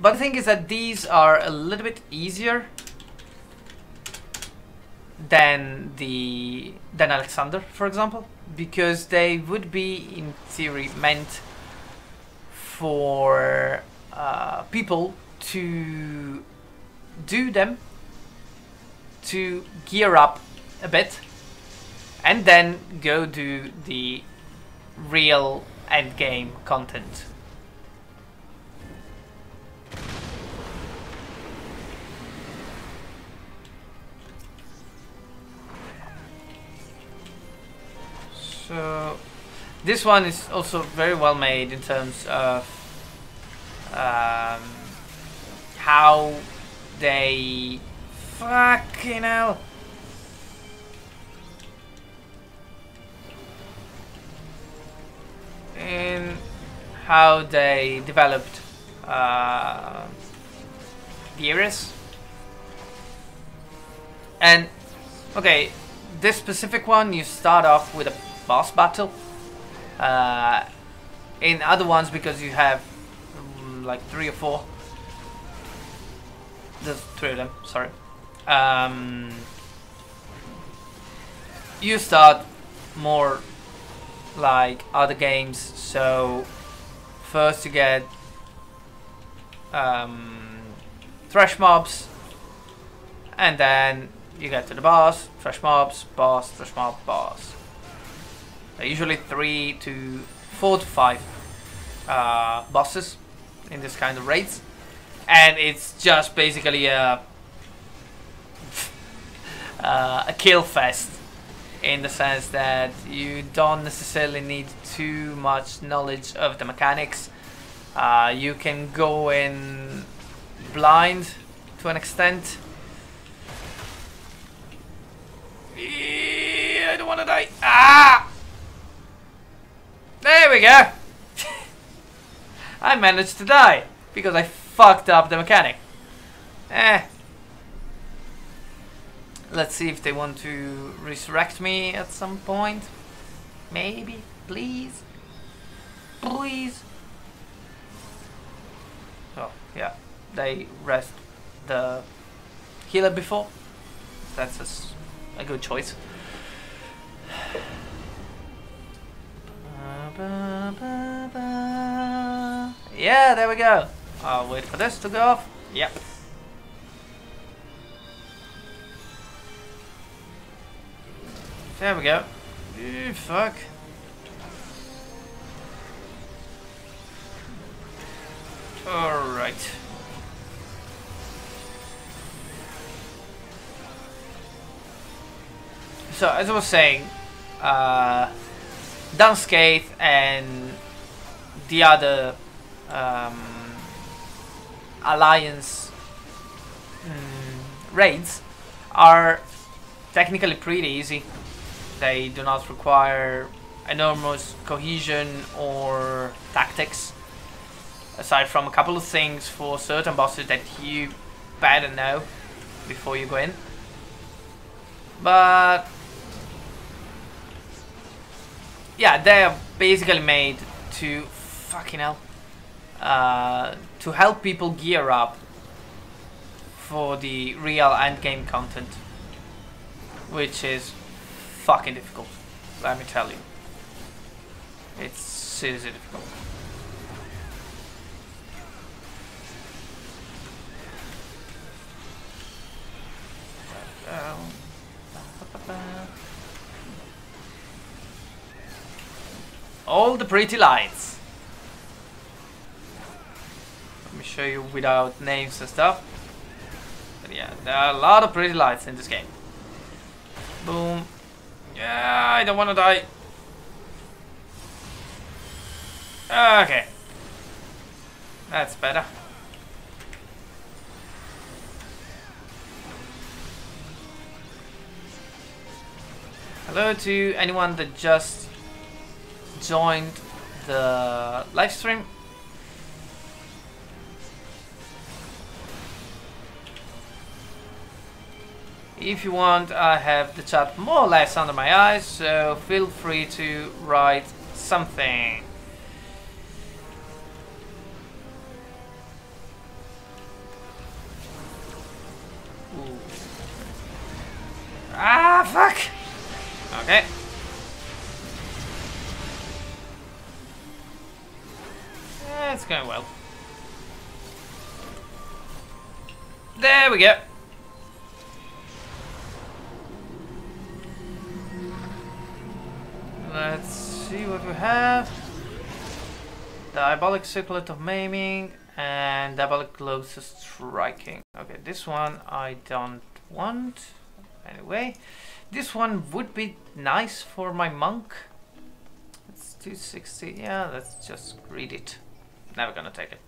But the thing is that these are a little bit easier than Alexander, for example, because they would be in theory meant for people to do them, to gear up a bit, and then go do the real end game content. So this one is also very well made in terms of how they fucking hell. In how they developed the areas. And okay, this specific one you start off with a boss battle. In other ones, because you have like 3 or 4. There's 3 of them, sorry. You start more like other games, so first you get thresh mobs, and then you get to the boss, thresh mobs, boss, thresh mob, boss. Usually 3 to 4 to 5 bosses in this kind of raids, and it's just basically a kill fest, in the sense that you don't necessarily need too much knowledge of the mechanics. You can go in blind to an extent. I don't want to die. Ah! There we go. I managed to die because I fucked up the mechanic. Let's see if they want to resurrect me at some point. Maybe, please. Please. Oh, yeah. They rest the healer before. That's a good choice. Yeah, there we go. I'll wait for this to go off. Yep. There we go. Ooh, fuck. Alright. So, as I was saying, done SCAITH and the other Alliance raids are technically pretty easy. They do not require enormous cohesion or tactics, aside from a couple of things for certain bosses that you better know before you go in. But yeah, they are basically made to fucking hell to help people gear up for the real endgame content, which is fucking difficult, let me tell you. It's seriously difficult. All the pretty lights. Let me show you without names and stuff. But yeah, there are a lot of pretty lights in this game. Boom. Yeah, I don't want to die. Okay. That's better. Hello to anyone that just joined the live stream. If you want, I have the chat more or less under my eyes, so feel free to write something. Ooh. Ah, fuck! Okay. Yeah, it's going well. There we go. Let's see what we have. Diabolic Circlet of Maiming and Diabolic Gloves of Striking. Okay, this one I don't want. Anyway, this one would be nice for my monk. It's 260. Yeah, let's just read it. Never gonna take it.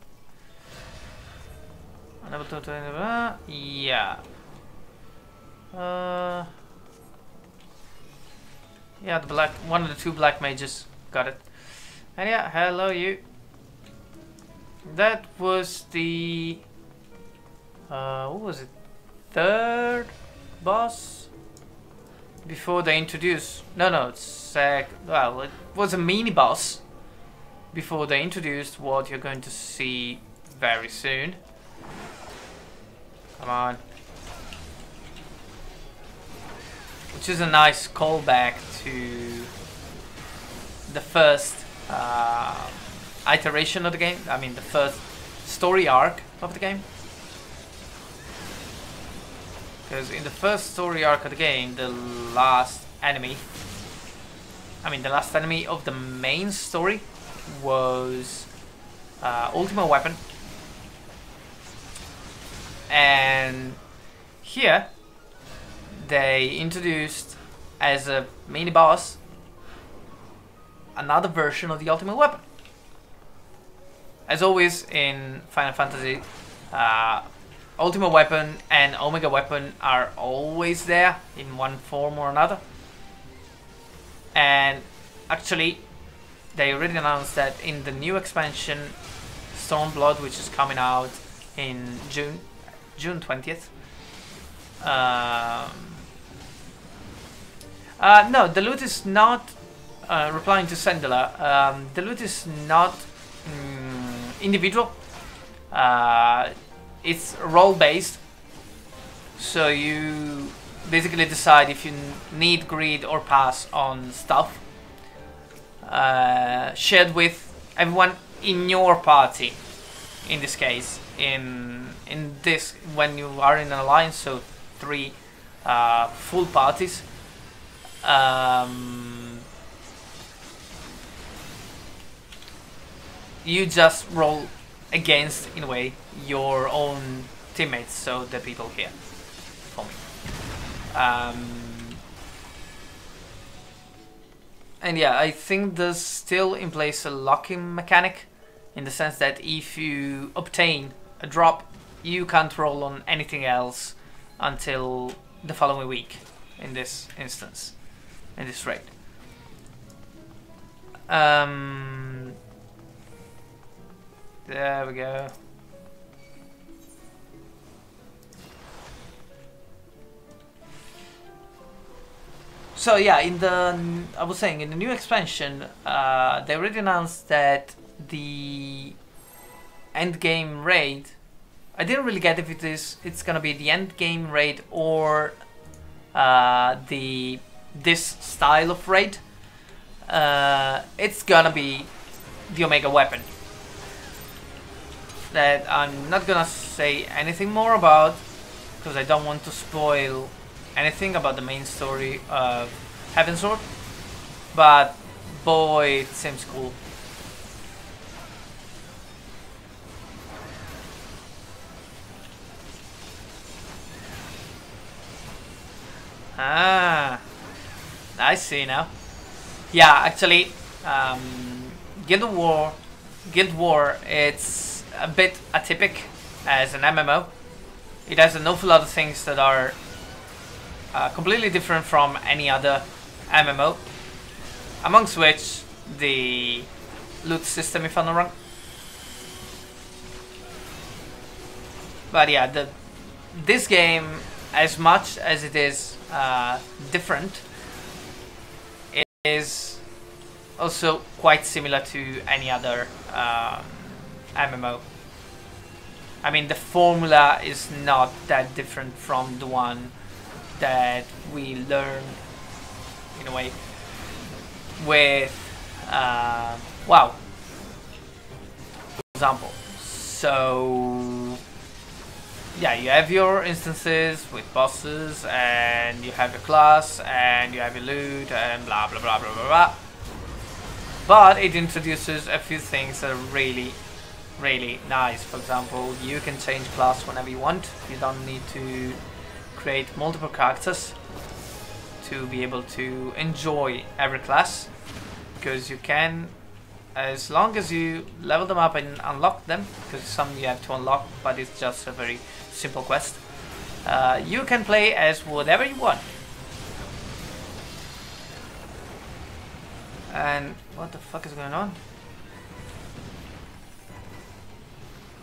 Yeah. Yeah, the black one of the two black mages got it. And yeah, hello you. That was the what was it? Third boss before they introduced. No, it's well, it was a mini boss before they introduced what you're going to see very soon. Come on. Which is a nice callback to the first iteration of the game. I mean, the first story arc of the game. Because in the first story arc of the game, the last enemy of the main story was Ultimate Weapon. And here they introduced as a mini boss another version of the Ultimate Weapon. As always in Final Fantasy, Ultimate Weapon and Omega Weapon are always there in one form or another. And actually, they already announced that in the new expansion, Stormblood, which is coming out in June 20th. No, the loot is not, replying to Sendela, the loot is not individual. It's role based, so you basically decide if you need greed or pass on stuff shared with everyone in your party. In this case, in this, when you are in an alliance, so 3 full parties, you just roll against, in a way, your own teammates, so the people here for me. And yeah, I think there's still in place a locking mechanic, in the sense that if you obtain a drop, you can't roll on anything else until the following week, in this instance, in this raid. There we go. So yeah, I was saying, in the new expansion, they already announced that the end game raid, I didn't really get if it's gonna be the end game raid or this style of raid. It's gonna be the Omega Weapon. That I'm not gonna say anything more about, because I don't want to spoil anything about the main story of Heavensward, but boy, it seems cool. Ah, I see now. Yeah, actually, Guild War, it's a bit atypical as an MMO. It has an awful lot of things that are completely different from any other MMO, amongst which the loot system, if I'm not wrong. But yeah, this game, as much as it is different, it is also quite similar to any other MMO. I mean, the formula is not that different from the one that we learn, in a way, with WoW, for example. So yeah, you have your instances with bosses, and you have your class, and you have your loot, and blah blah blah blah blah blah. But it introduces a few things that are really nice. For example, you can change class whenever you want. You don't need to create multiple characters to be able to enjoy every class, because you can, as long as you level them up and unlock them, because some you have to unlock, but it's just a very simple quest. You can play as whatever you want. And what the fuck is going on?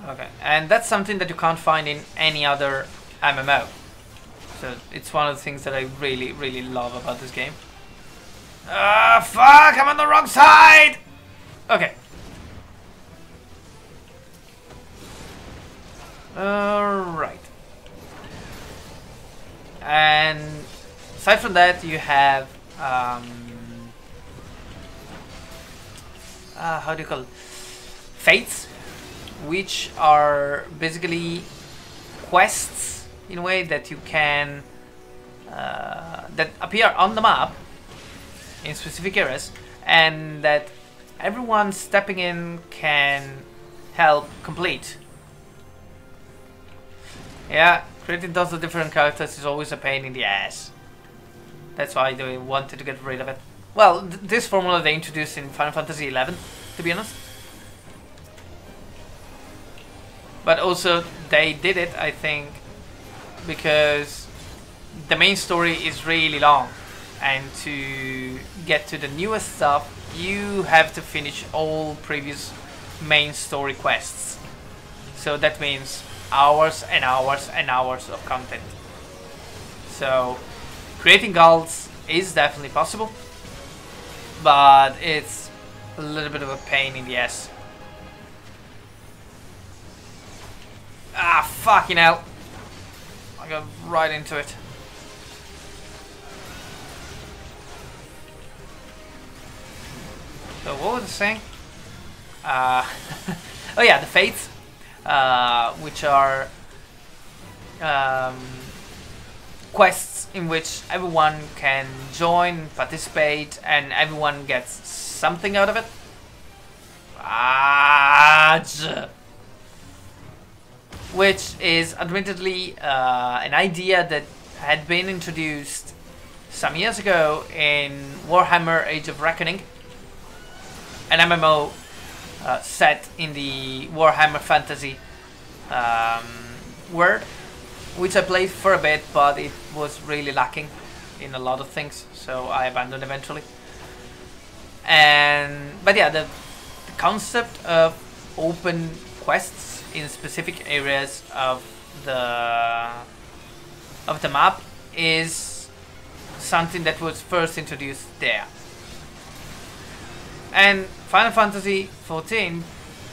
Okay, and that's something that you can't find in any other MMO. So it's one of the things that I really love about this game. Ah, fuck! I'm on the wrong side! Okay. Alright. And aside from that, you have how do you call it? Fates, which are basically quests in a way that you can that appear on the map in specific areas, and that everyone stepping in can help complete. Yeah, creating tons of different characters is always a pain in the ass. That's why they wanted to get rid of it. Well, this formula they introduced in Final Fantasy XI, to be honest. But also they did it, I think, because the main story is really long, and to get to the newest stuff you have to finish all previous main story quests. So that means hours and hours and hours of content. So creating guilds is definitely possible, but it's a little bit of a pain in the ass. Ah, fucking hell. I got right into it. So what was I saying? Oh yeah, the Fates, which are quests in which everyone can join, participate, and everyone gets something out of it. Which is admittedly an idea that had been introduced some years ago in Warhammer Age of Reckoning, an MMO set in the Warhammer Fantasy world, which I played for a bit, but it was really lacking in a lot of things, so I abandoned eventually. But yeah, the concept of open quests in specific areas of the map is something that was first introduced there. And Final Fantasy XIV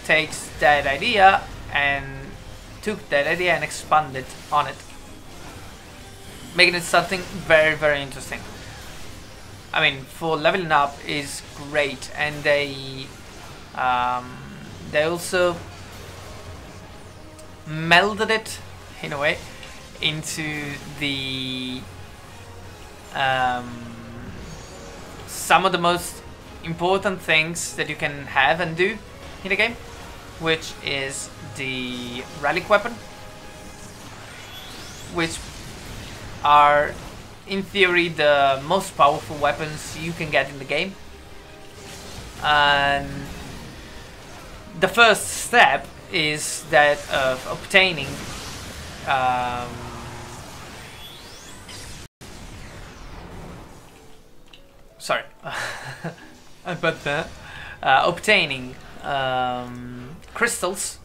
takes that idea and expanded on it, making it something very interesting. I mean, for leveling up is great, and they also melded it in a way into the some of the most important things that you can have and do in the game, which is the relic weapon, which are in theory the most powerful weapons you can get in the game. And the first step is that of obtaining sorry about that. Obtaining crystals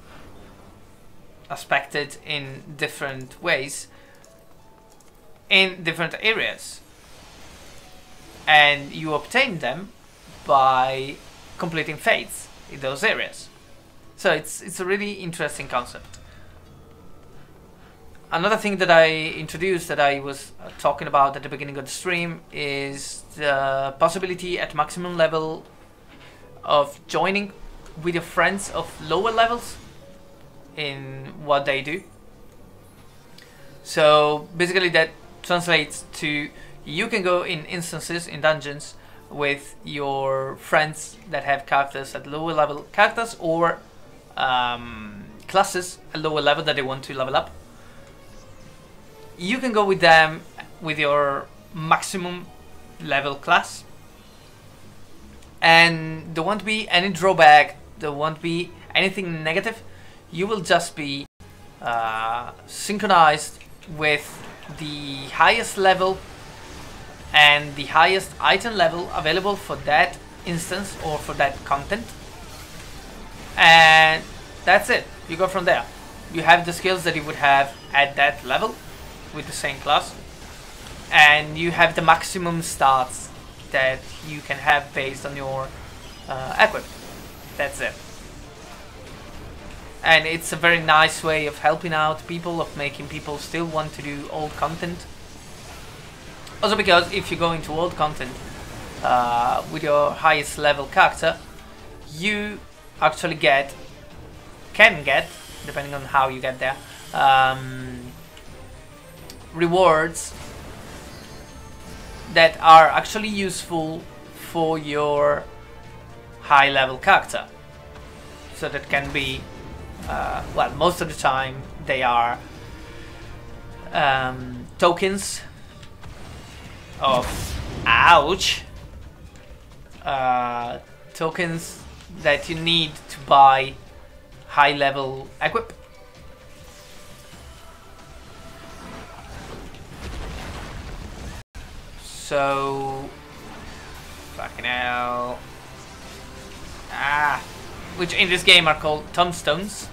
aspected in different ways in different areas, and you obtain them by completing fates in those areas. So it's a really interesting concept. Another thing that I introduced that I was talking about at the beginning of the stream is the possibility at maximum level of joining with your friends of lower levels in what they do. So basically that translates to you can go in instances, in dungeons, with your friends that have characters at lower level characters or classes at lower level that they want to level up. You can go with them with your maximum level class, and there won't be any drawback, there won't be anything negative. You will just be synchronized with the highest level and the highest item level available for that instance or for that content, and that's it. You go from there. You have the skills that you would have at that level with the same class, and you have the maximum stats that you can have based on your equip. That's it. And it's a very nice way of helping out people, of making people still want to do old content. Also because if you go into old content with your highest level character, you actually can get, depending on how you get there, rewards that are actually useful for your high level character. So that can be, well, most of the time they are tokens of, ouch, tokens that you need to buy high level equip. So, fucking hell. Which in this game are called tombstones.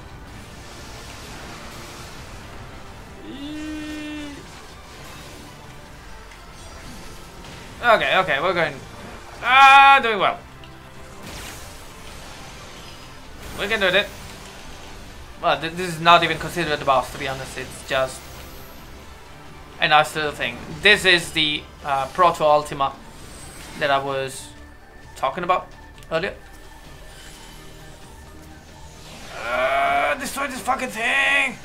Okay, we're going. Doing well. We can do it. Well, this is not even considered the boss, to be honest. It's just a nice little thing. This is the Proto Ultima that I was talking about earlier. Destroy this fucking thing!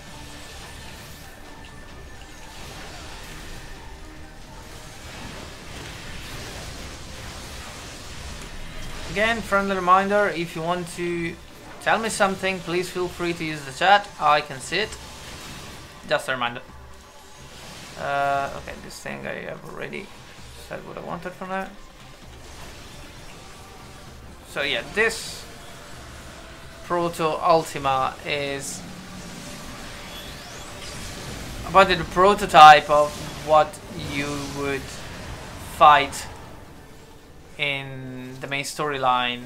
Again, friendly reminder, if you want to tell me something, please feel free to use the chat. I can see it. Just a reminder. Okay, this thing I have already said what I wanted from that. So yeah, this Proto Ultima is about the prototype of what you would fight in the main storyline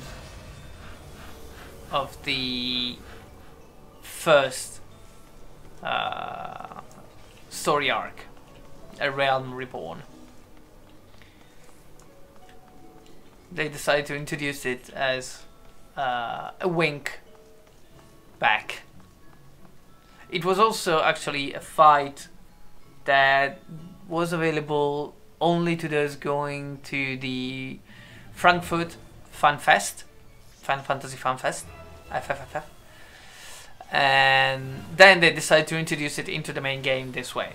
of the first story arc, A Realm Reborn. They decided to introduce it as a wink back. It was also actually a fight that was available only to those going to the Frankfurt Fan Fest, Fan Fantasy Fan Fest, FFFF, and then they decided to introduce it into the main game this way.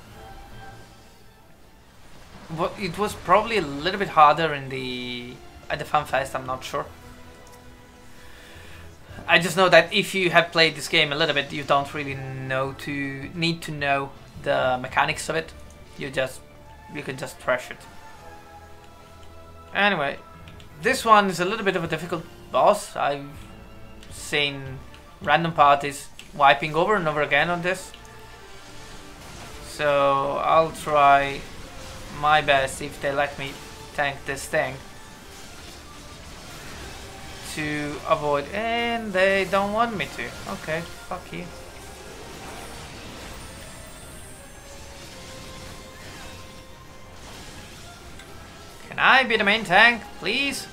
It was probably a little bit harder in at the Fan Fest, I'm not sure. I just know that if you have played this game a little bit, you don't really need to know the mechanics of it. You can just trash it. Anyway, this one is a little bit of a difficult boss. I've seen random parties wiping over and over again on this. So I'll try my best, if they let me tank this thing, to avoid, and they don't want me to. Okay, fuck you. Can I be the main tank, please?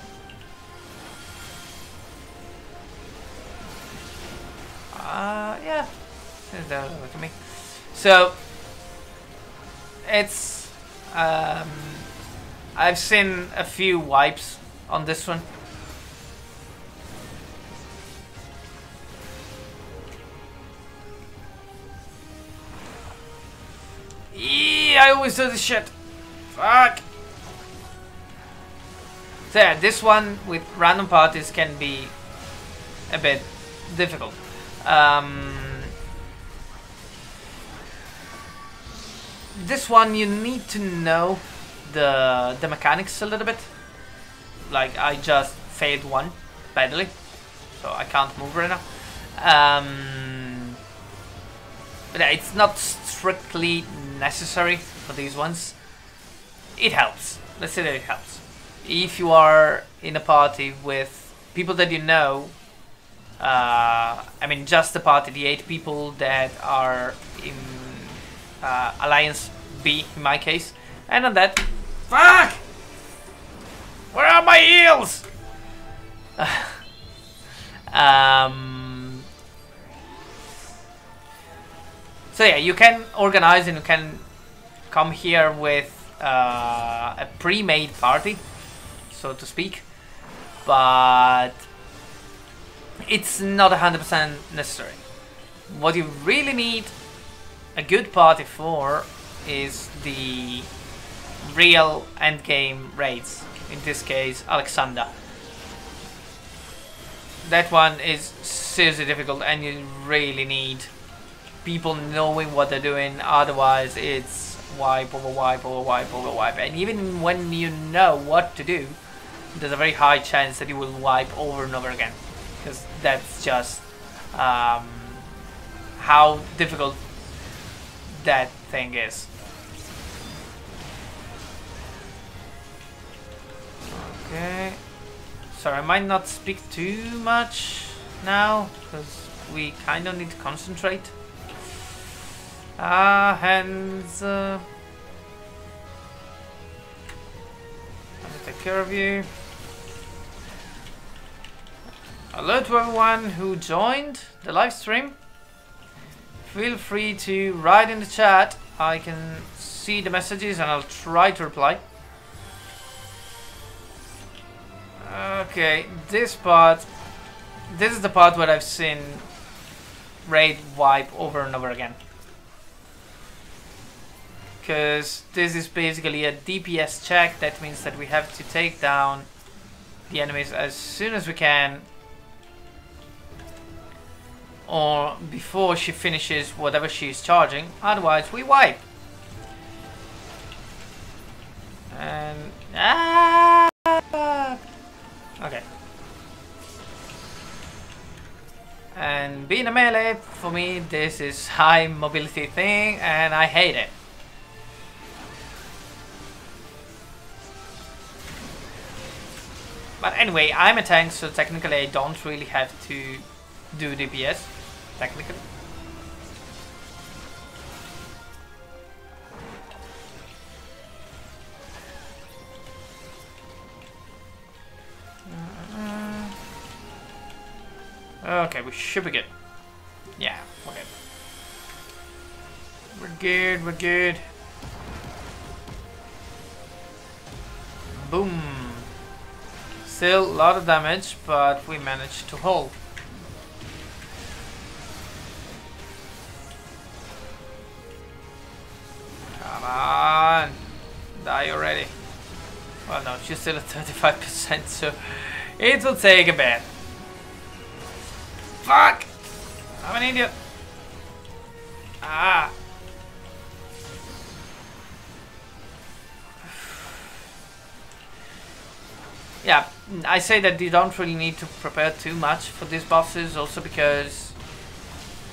Yeah, they'll look at me. So it's I've seen a few wipes on this one. Yeah, I always do this shit. Fuck. So yeah, this one with random parties can be a bit difficult. This one you need to know the mechanics a little bit. Like I just failed one badly, so I can't move right now. But it's not strictly necessary for these ones. It helps. Let's say that it helps. If you are in a party with people that you know, I mean just the party, the 8 people that are in Alliance B in my case, and on that, fuck! Where are my heals? So yeah, you can organize and you can come here with a pre-made party, so to speak, but it's not 100% necessary. What you really need a good party for is the real endgame raids, in this case Alexander. That one is seriously difficult and you really need people knowing what they're doing, otherwise it's wipe over wipe over wipe over wipe, and even when you know what to do, there's a very high chance that you will wipe over and over again, because that's just how difficult that thing is. Okay, sorry, I might not speak too much now because we kind of need to concentrate. Hands. Let me take care of you. Alert to everyone who joined the live stream. Feel free to write in the chat. I can see the messages and I'll try to reply. Okay, this part. This is the part where I've seen raid wipe over and over again. Because this is basically a DPS check. That means that we have to take down the enemies as soon as we can, or before she finishes whatever she is charging, otherwise we wipe. And okay. And being a melee, for me this is high mobility thing and I hate it. But anyway, I'm a tank, so technically I don't really have to do DPS, technically. Okay, we should be good. Yeah, we're good. We're good, we're good. Boom. Still a lot of damage, but we managed to hold. Come on. Die already. Well, no, she's still at 35%, so it will take a bit. Fuck! I'm an idiot. Ah. Yeah, I say that you don't really need to prepare too much for these bosses, also because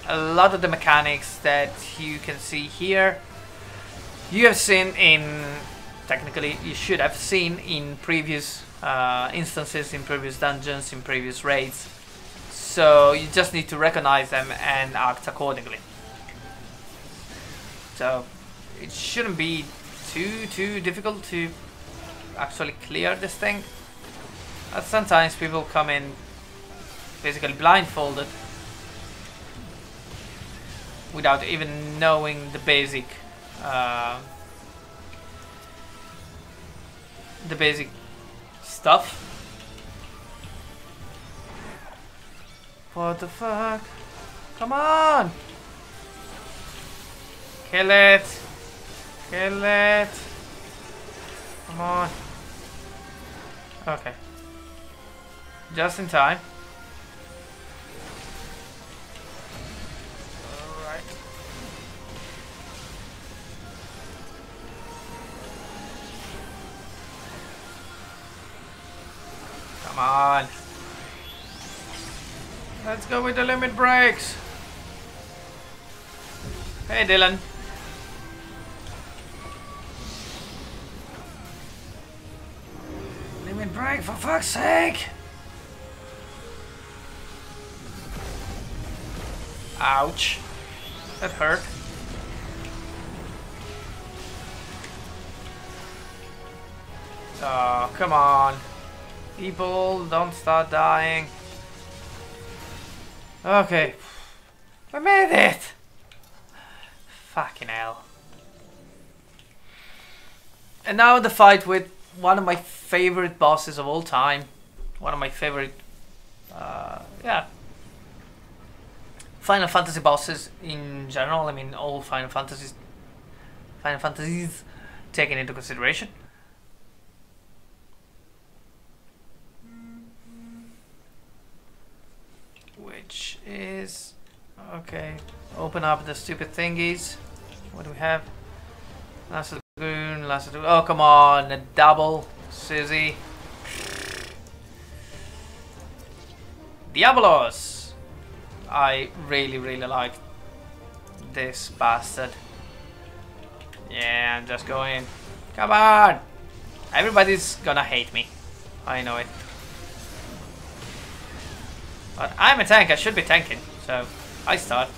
a lot of the mechanics that you can see here, you have seen in, technically you should have seen in previous instances, in previous dungeons, in previous raids. So you just need to recognize them and act accordingly. So it shouldn't be too difficult to actually clear this thing. But sometimes people come in basically blindfolded without even knowing the basic the basic stuff. What the fuck? Come on! Kill it! Kill it! Come on. Okay. Just in time. Alright. Come on. Let's go with the limit breaks. Hey, Dylan. Limit break, for fuck's sake. Ouch. That hurt. Oh, come on. People, don't start dying. Okay. We made it! Fucking hell. And now the fight with one of my favorite bosses of all time. One of my favorite, yeah, Final Fantasy bosses in general. I mean, all Final Fantasies taken into consideration. Which is, okay, open up the stupid thingies. What do we have? Last Lagoon, Last Lagoon. Oh, come on, a double, Susie. Diabolos! I really, really like this bastard. Yeah, I'm just going. Come on! Everybody's gonna hate me. I know it. But I'm a tank, I should be tanking, so I start.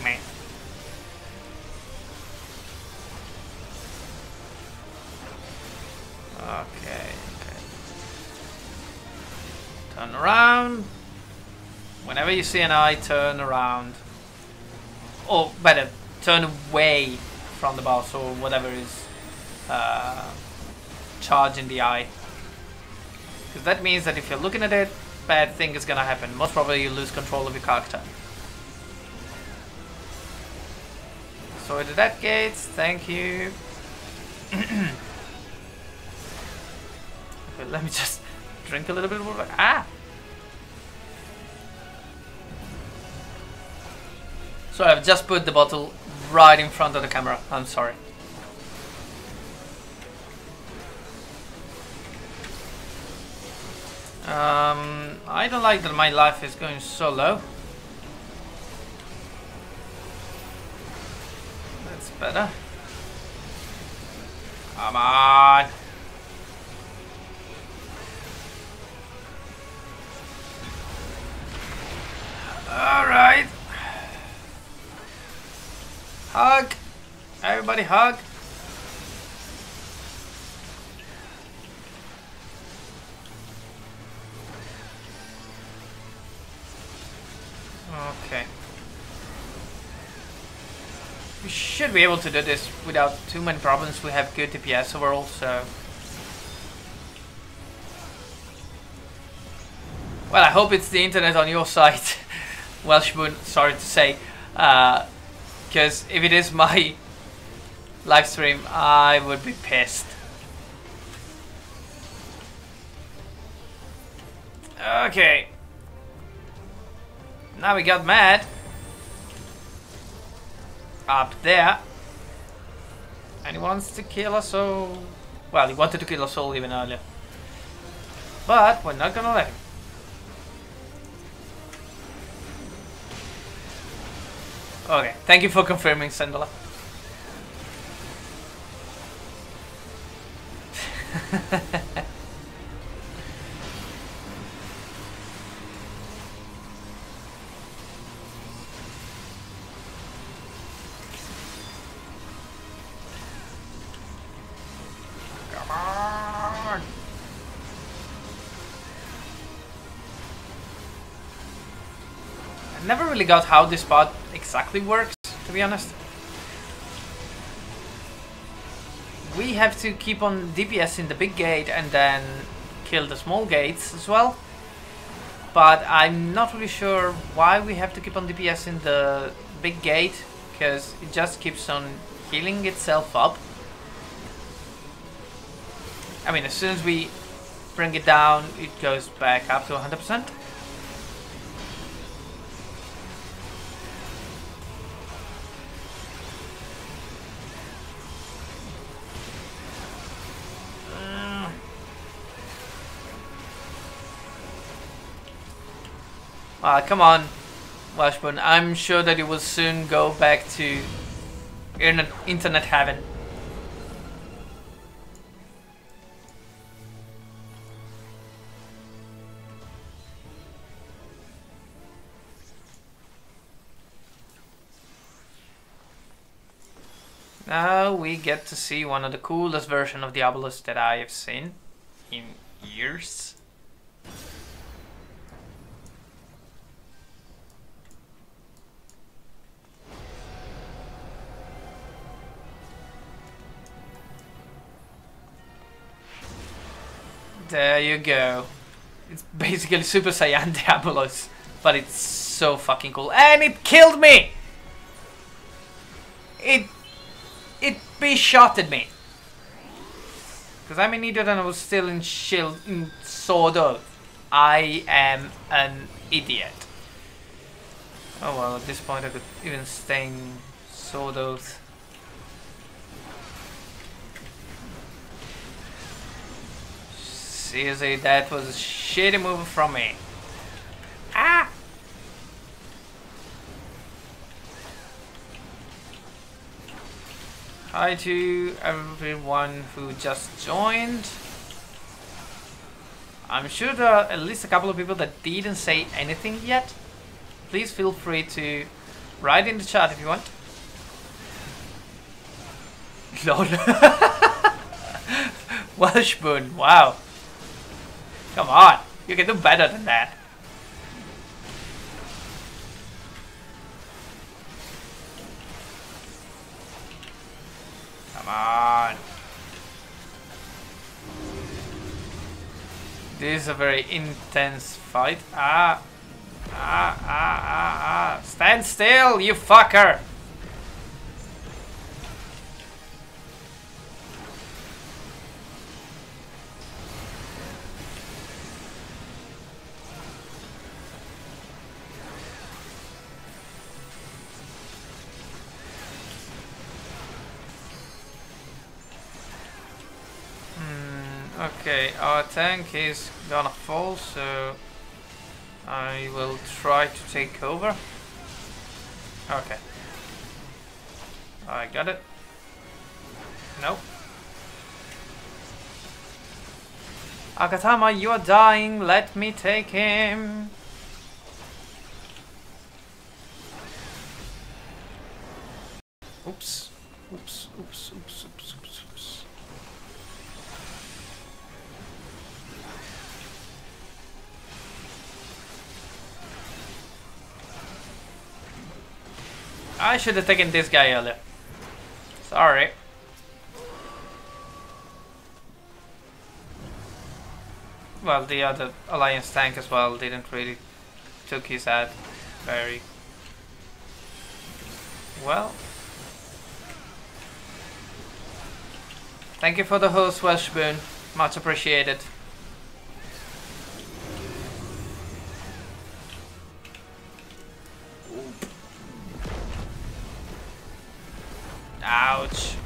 Meh. Okay. Turn around. Whenever you see an eye, turn around. Or better, turn away from the boss or whatever is charging the eye. Because that means that if you're looking at it, bad thing is gonna happen. Most probably you lose control of your character. So the dead gates, thank you. Okay, let me just drink a little bit more. Ah! So I've just put the bottle right in front of the camera. I'm sorry. I don't like that my life is going so low. That's better. Come on. Alright. Hug. Everybody hug. Okay. We should be able to do this without too many problems. We have good DPS overall, so... Well, I hope it's the internet on your side. Welshmoon, sorry to say. Because if it is my live stream, I would be pissed. Okay. Now we got mad. Up there. And he wants to kill us all. Well, he wanted to kill us all even earlier. But we're not gonna let him. Okay, thank you for confirming, Sandala. Come on! I never really got how this part exactly works, to be honest. we have to keep on DPS in the big gate and then kill the small gates as well. But I'm not really sure why we have to keep on DPS in the big gate, because it just keeps on healing itself up. I mean, as soon as we bring it down, it goes back up to 100%. Come on, Washburn. I'm sure that it will soon go back to internet heaven. Now we get to see one of the coolest versions of Diabolos that I have seen in years. There you go. It's basically Super Saiyan Diabolos, but it's so fucking cool. And it killed me! It B-shotted me. Because I'm an idiot and I was still in shield, in Sword Oath. I am an idiot. Oh well, at this point I could even stay in Sword Oath. Seriously, that was a shitty move from me. Ah! Hi to everyone who just joined. I'm sure there are at least a couple of people that didn't say anything yet. Please feel free to write in the chat if you want. Lol. Washburn, wow. Come on, you can do better than that. Come on. This is a very intense fight. Stand still, you fucker. Okay, our tank is gonna fall, so I will try to take over. Okay. I got it. Nope. Akatama, you are dying. Let me take him. Oops. Oops, oops, oops, oops, oops, oops. I should have taken this guy earlier. Sorry. Well, the other Alliance tank as well didn't really took his ad very well. Thank you for the host, Washburn. Much appreciated. Ouch.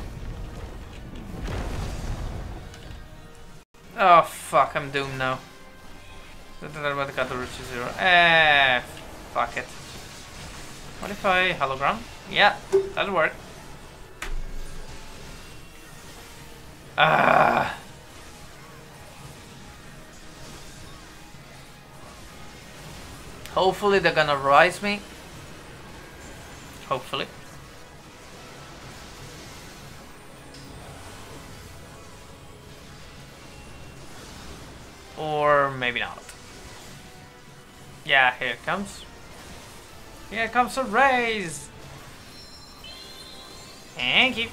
Oh fuck, I'm doomed now. Fuck it. What if I hologram? Yeah, that'll work. Hopefully they're gonna rise me. Hopefully. Or maybe not. Yeah, here it comes. Here comes a raise. Thank you.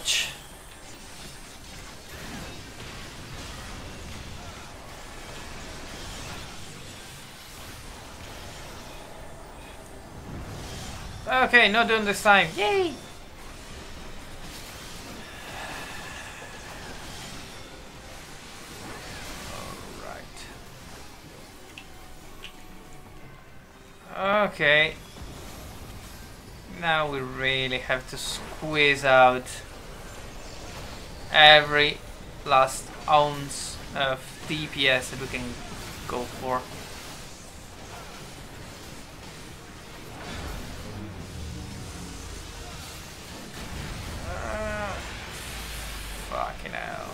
Ouch. Okay, not doing this time. Yay! Alright. Okay. Now we really have to squeeze out every last ounce of DPS that we can go for. Fucking hell.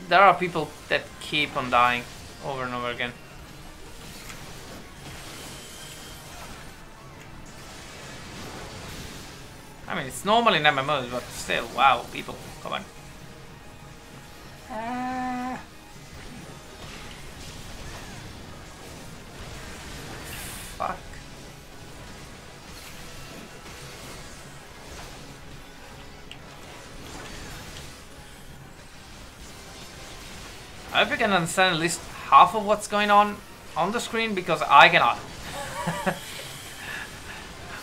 There are people that keep on dying over and over again. I mean, it's normal in MMOs, but still, wow, people, come on. Fuck. I hope you can understand at least half of what's going on the screen, because I cannot.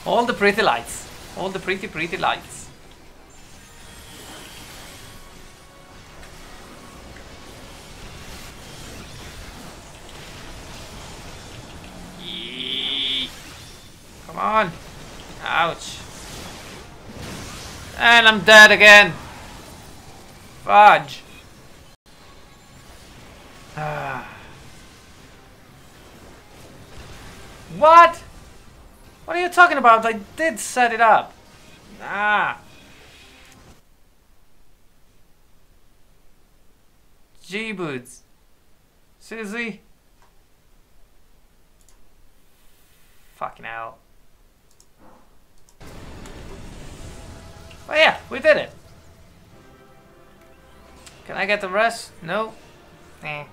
All the pretty lights. All the pretty lights. Yee. Come on. Ouch. And I'm dead again. Fudge. What? What are you talking about? I did set it up. Ah. G-boots. Seriously? Fucking hell. Oh yeah, we did it. Can I get the rest? No. Eh.